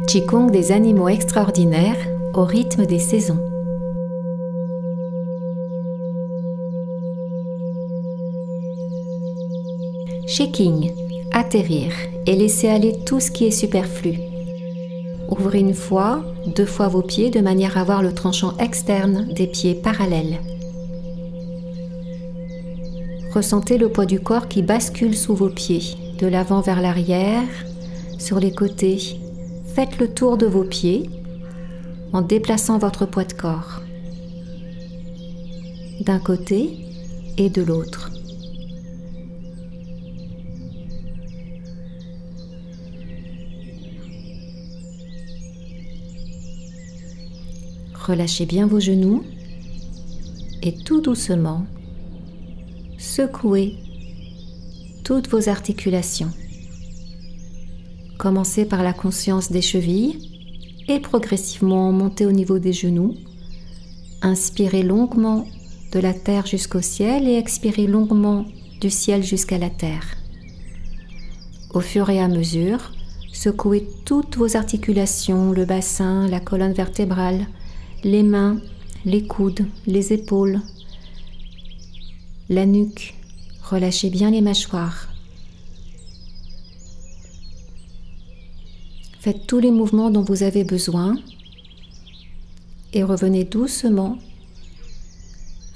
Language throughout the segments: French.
Qigong des animaux extraordinaires au rythme des saisons. Shaking, atterrir et laisser aller tout ce qui est superflu. Ouvrez une fois, 2 fois vos pieds de manière à avoir le tranchant externe des pieds parallèles. Ressentez le poids du corps qui bascule sous vos pieds, de l'avant vers l'arrière, sur les côtés. Faites le tour de vos pieds en déplaçant votre poids de corps d'un côté et de l'autre. Relâchez bien vos genoux et tout doucement, secouez toutes vos articulations. Commencez par la conscience des chevilles et progressivement montez au niveau des genoux. Inspirez longuement de la terre jusqu'au ciel et expirez longuement du ciel jusqu'à la terre. Au fur et à mesure, secouez toutes vos articulations, le bassin, la colonne vertébrale, les mains, les coudes, les épaules, la nuque. Relâchez bien les mâchoires. Faites tous les mouvements dont vous avez besoin et revenez doucement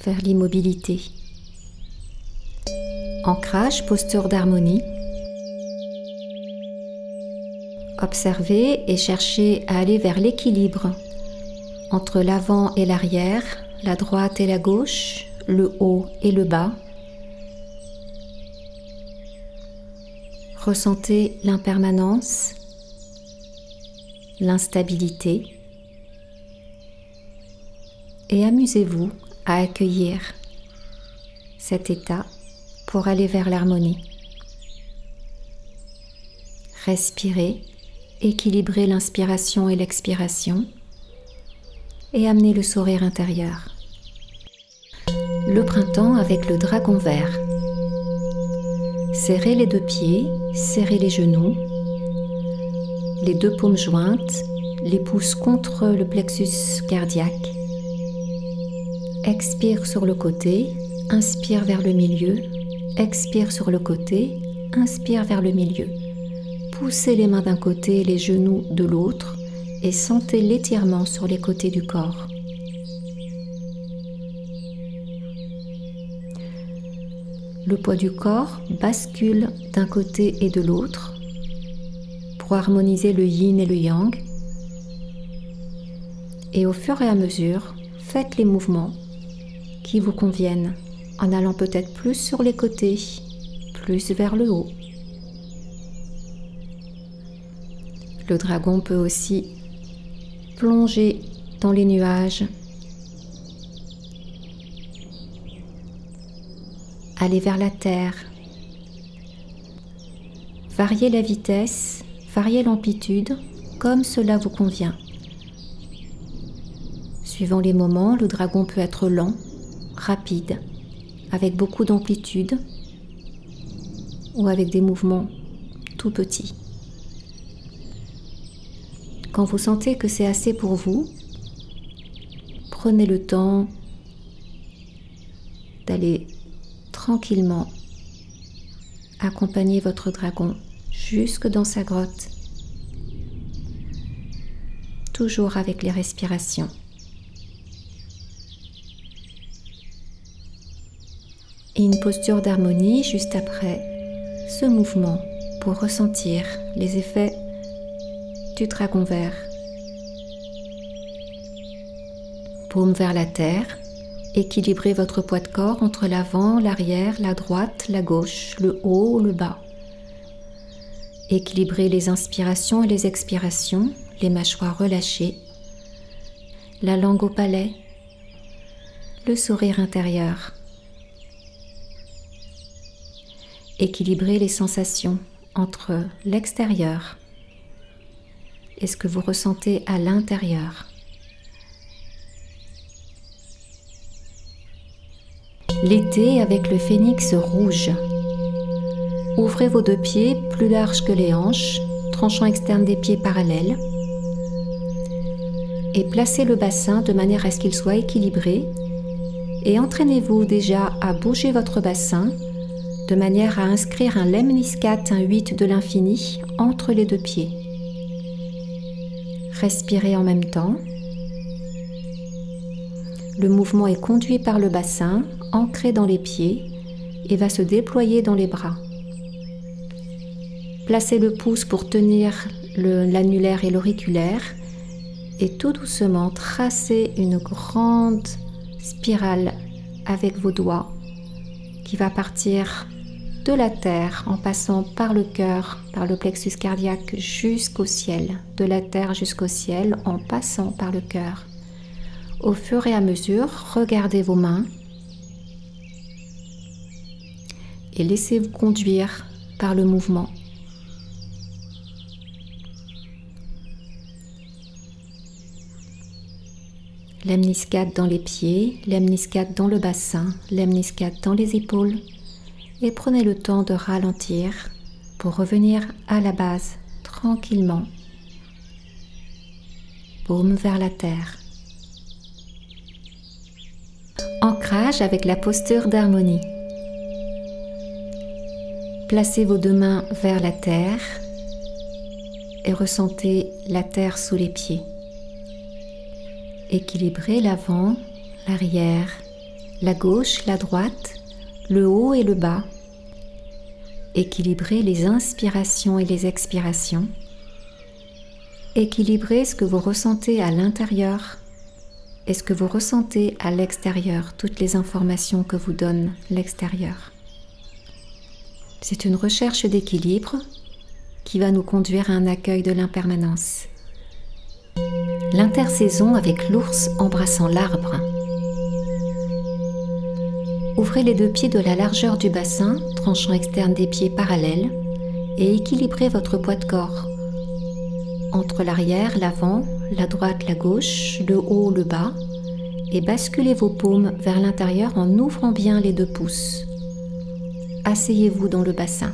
vers l'immobilité. Ancrage, posture d'harmonie. Observez et cherchez à aller vers l'équilibre entre l'avant et l'arrière, la droite et la gauche, le haut et le bas. Ressentez l'impermanence, l'instabilité et amusez-vous à accueillir cet état pour aller vers l'harmonie. Respirez, équilibrez l'inspiration et l'expiration et amenez le sourire intérieur. Le printemps avec le dragon vert. Serrez les 2 pieds, serrez les genoux, les 2 paumes jointes, les pouces contre le plexus cardiaque. Expire sur le côté, inspire vers le milieu, expire sur le côté, inspire vers le milieu. Poussez les mains d'un côté et les genoux de l'autre et sentez l'étirement sur les côtés du corps. Le poids du corps bascule d'un côté et de l'autre pour harmoniser le yin et le yang. Et au fur et à mesure, faites les mouvements qui vous conviennent en allant peut-être plus sur les côtés, plus vers le haut. Le dragon peut aussi plonger dans les nuages, aller vers la terre. Variez la vitesse, variez l'amplitude comme cela vous convient. Suivant les moments, le dragon peut être lent, rapide, avec beaucoup d'amplitude ou avec des mouvements tout petits. Quand vous sentez que c'est assez pour vous, prenez le temps d'aller tranquillement accompagner votre dragon jusque dans sa grotte, toujours avec les respirations. Et une posture d'harmonie juste après ce mouvement pour ressentir les effets du dragon vert. Paume vers la terre, équilibrez votre poids de corps entre l'avant, l'arrière, la droite, la gauche, le haut, le bas. Équilibrez les inspirations et les expirations, les mâchoires relâchées, la langue au palais, le sourire intérieur. Équilibrez les sensations entre l'extérieur et ce que vous ressentez à l'intérieur. L'été avec le phénix rouge. Ouvrez vos 2 pieds plus larges que les hanches, tranchant externe des pieds parallèles. et placez le bassin de manière à ce qu'il soit équilibré et entraînez-vous déjà à bouger votre bassin de manière à inscrire un lemniscat, un 8 de l'infini, entre les deux pieds. Respirez en même temps. Le mouvement est conduit par le bassin, ancré dans les pieds et va se déployer dans les bras. Placez le pouce pour tenir l'annulaire et l'auriculaire et tout doucement tracez une grande spirale avec vos doigts qui va partir de la terre en passant par le cœur, par le plexus cardiaque jusqu'au ciel, de la terre jusqu'au ciel en passant par le cœur. Au fur et à mesure, regardez vos mains et laissez-vous conduire par le mouvement. Lemniscat dans les pieds, lemniscat dans le bassin, lemniscat dans les épaules et prenez le temps de ralentir pour revenir à la base tranquillement. Paume vers la terre. Ancrage avec la posture d'harmonie. Placez vos deux mains vers la terre et ressentez la terre sous les pieds. Équilibrez l'avant, l'arrière, la gauche, la droite, le haut et le bas. Équilibrez les inspirations et les expirations. Équilibrez ce que vous ressentez à l'intérieur et ce que vous ressentez à l'extérieur, toutes les informations que vous donne l'extérieur. C'est une recherche d'équilibre qui va nous conduire à un accueil de l'impermanence. L'intersaison avec l'ours embrassant l'arbre. Ouvrez les deux pieds de la largeur du bassin, tranchant externe des pieds parallèles, et équilibrez votre poids de corps. Entre l'arrière, l'avant, la droite, la gauche, le haut, le bas, et basculez vos paumes vers l'intérieur en ouvrant bien les deux pouces. Asseyez-vous dans le bassin.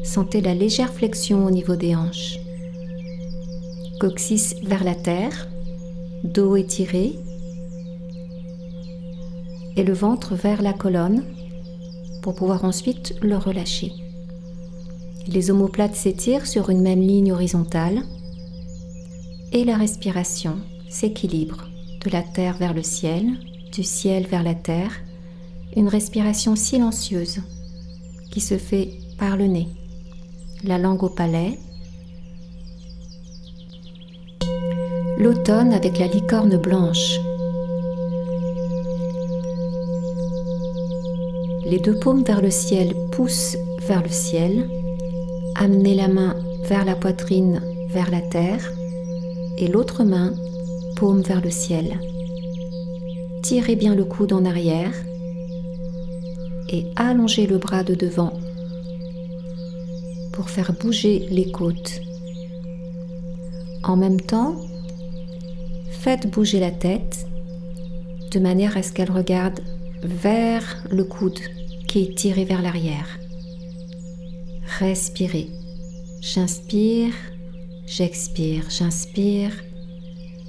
Sentez la légère flexion au niveau des hanches. Coccyx vers la terre, dos étiré et le ventre vers la colonne pour pouvoir ensuite le relâcher. Les omoplates s'étirent sur une même ligne horizontale et la respiration s'équilibre de la terre vers le ciel, du ciel vers la terre, une respiration silencieuse qui se fait par le nez, la langue au palais. L'automne avec la licorne blanche. Les deux paumes vers le ciel poussent vers le ciel. Amenez la main vers la poitrine, vers la terre. Et l'autre main, paume vers le ciel. Tirez bien le coude en arrière. Et allongez le bras de devant pour faire bouger les côtes. En même temps, faites bouger la tête de manière à ce qu'elle regarde vers le coude qui est tiré vers l'arrière. Respirez. J'inspire, j'expire, j'inspire,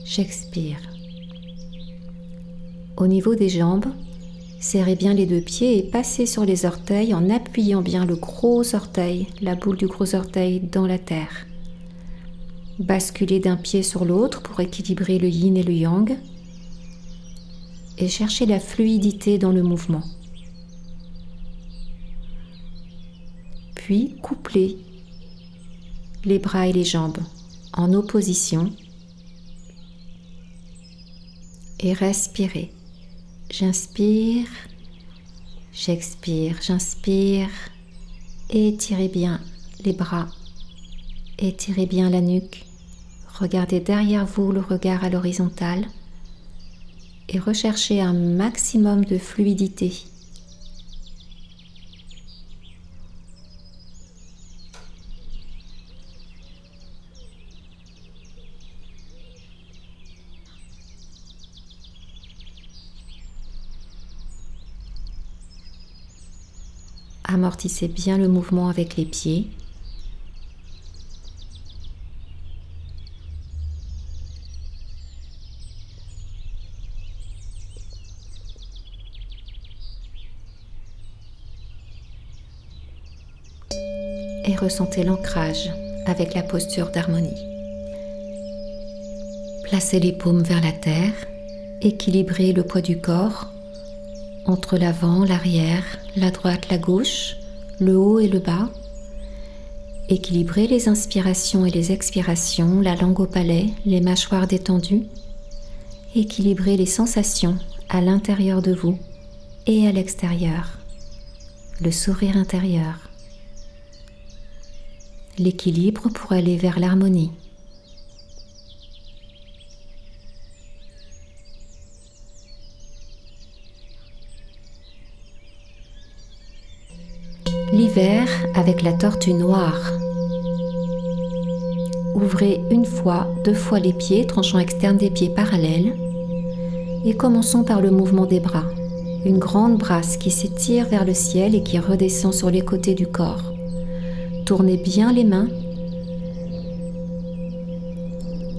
j'expire. Au niveau des jambes, serrez bien les deux pieds et passez sur les orteils en appuyant bien le gros orteil, la boule du gros orteil dans la terre. Basculez d'un pied sur l'autre pour équilibrer le yin et le yang et cherchez la fluidité dans le mouvement. Puis couplez les bras et les jambes en opposition et respirez. J'inspire, j'expire, j'inspire. Étirez bien les bras, étirez bien la nuque. Regardez derrière vous le regard à l'horizontale et recherchez un maximum de fluidité. Amortissez bien le mouvement avec les pieds. et ressentez l'ancrage avec la posture d'harmonie. Placez les paumes vers la terre, équilibrez le poids du corps entre l'avant, l'arrière, la droite, la gauche, le haut et le bas. Équilibrez les inspirations et les expirations, la langue au palais, les mâchoires détendues. Équilibrez les sensations à l'intérieur de vous et à l'extérieur, le sourire intérieur. L'équilibre pour aller vers l'harmonie. L'hiver avec la tortue noire. Ouvrez une fois, 2 fois les pieds, tranchant externe des pieds parallèles. Et commençons par le mouvement des bras. Une grande brasse qui s'étire vers le ciel et qui redescend sur les côtés du corps. Tournez bien les mains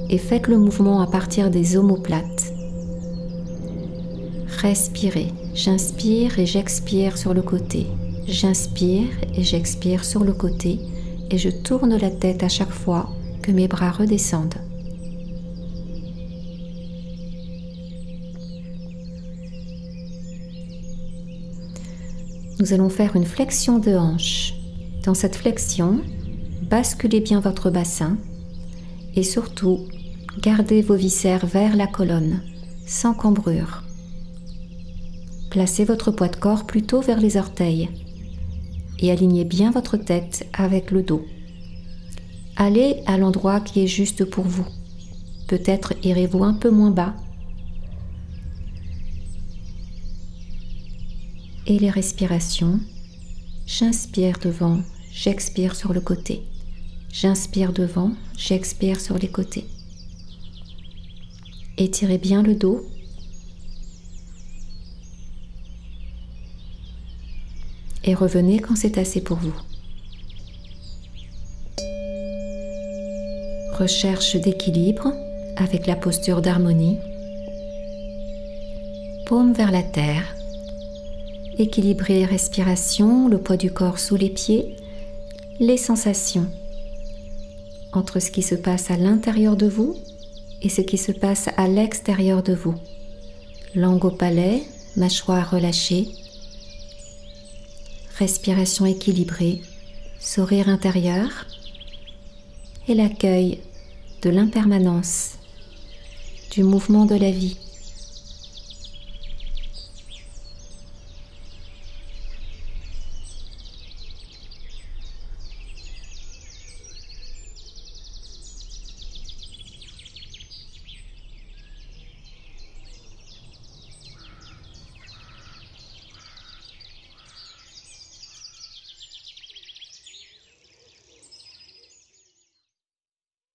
et faites le mouvement à partir des omoplates. Respirez. J'inspire et j'expire sur le côté. J'inspire et j'expire sur le côté et je tourne la tête à chaque fois que mes bras redescendent. Nous allons faire une flexion de hanche. Dans cette flexion, basculez bien votre bassin et surtout, gardez vos viscères vers la colonne, sans cambrure. Placez votre poids de corps plutôt vers les orteils et alignez bien votre tête avec le dos. Allez à l'endroit qui est juste pour vous. Peut-être irez-vous un peu moins bas. Et les respirations, j'inspire devant, j'expire sur le côté. J'inspire devant, j'expire sur les côtés. Étirez bien le dos. Et revenez quand c'est assez pour vous. Recherche d'équilibre avec la posture d'harmonie. Paume vers la terre. Équilibrez respiration, le poids du corps sous les pieds, les sensations entre ce qui se passe à l'intérieur de vous et ce qui se passe à l'extérieur de vous. Langue au palais, mâchoire relâchée. Respiration équilibrée, sourire intérieur et l'accueil de l'impermanence, du mouvement de la vie.